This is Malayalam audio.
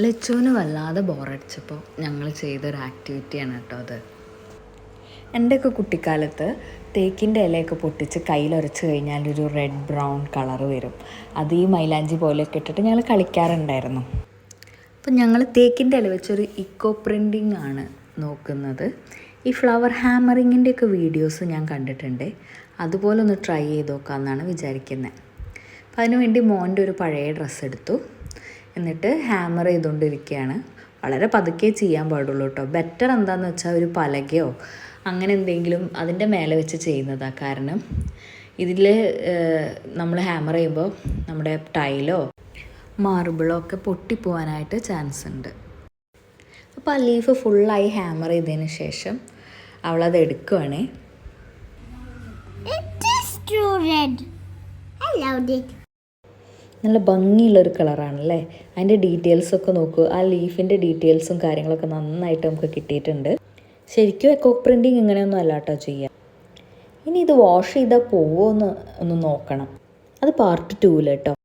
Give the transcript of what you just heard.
ലച്ചുവിന് വല്ലാതെ ബോറടിച്ചപ്പോൾ ഞങ്ങൾ ചെയ്തൊരു ആക്ടിവിറ്റിയാണ് കേട്ടോ അത്. എൻ്റെയൊക്കെ കുട്ടിക്കാലത്ത് തേക്കിൻ്റെ ഇലയൊക്കെ പൊട്ടിച്ച് കയ്യിലൊരച്ച് കഴിഞ്ഞാൽ ഒരു റെഡ് ബ്രൗൺ കളർ വരും. അത് ഈ മൈലാഞ്ചി പോലെയൊക്കെ ഇട്ടിട്ട് ഞങ്ങൾ കളിക്കാറുണ്ടായിരുന്നു. അപ്പം ഞങ്ങൾ തേക്കിൻ്റെ ഇല വെച്ചൊരു ഇക്കോ പ്രിൻറ്റിങ് ആണ് നോക്കുന്നത്. ഈ ഫ്ലവർ ഹാമറിങ്ങിൻ്റെയൊക്കെ വീഡിയോസ് ഞാൻ കണ്ടിട്ടുണ്ട്. അതുപോലെ ഒന്ന് ട്രൈ ചെയ്ത് നോക്കാമെന്നാണ് വിചാരിക്കുന്നത്. അപ്പം അതിനുവേണ്ടി മോൻ്റെ ഒരു പഴയ ഡ്രസ്സ് എടുത്തു. എന്നിട്ട് ഹാമർ ചെയ്തുകൊണ്ടിരിക്കുകയാണ്. വളരെ പതുക്കെ ചെയ്യാൻ പാടുള്ളൂ കേട്ടോ. ബെറ്റർ എന്താണെന്ന് വെച്ചാൽ ഒരു പലകയോ അങ്ങനെ എന്തെങ്കിലും അതിൻ്റെ മേലെ വെച്ച് ചെയ്യുന്നതാണ്. കാരണം ഇതിൽ നമ്മൾ ഹാമർ ചെയ്യുമ്പോൾ നമ്മുടെ ടൈലോ മാർബിളോ ഒക്കെ പൊട്ടിപ്പോവാനായിട്ട് ചാൻസ് ഉണ്ട്. അപ്പോൾ ആ ലീഫ് ഫുള്ളായി ഹാമർ ചെയ്തതിന് ശേഷം അവളത് എടുക്കുവാണേ. നല്ല ഭംഗിയുള്ളൊരു കളറാണല്ലേ. അതിൻ്റെ ഡീറ്റെയിൽസൊക്കെ നോക്കൂ. ആ ലീഫിൻ്റെ ഡീറ്റെയിൽസും കാര്യങ്ങളൊക്കെ നന്നായിട്ട് നമുക്ക് കിട്ടിയിട്ടുണ്ട്. ശരിക്കും എക്കോ പ്രിൻറ്റിങ് ഇങ്ങനെയൊന്നും അല്ല കേട്ടോ ചെയ്യുക. ഇനി ഇത് വാഷ് ചെയ്താൽ പോവുമോ എന്ന് ഒന്ന് നോക്കണം. അത് പാർട്ട് 2 കേട്ടോ.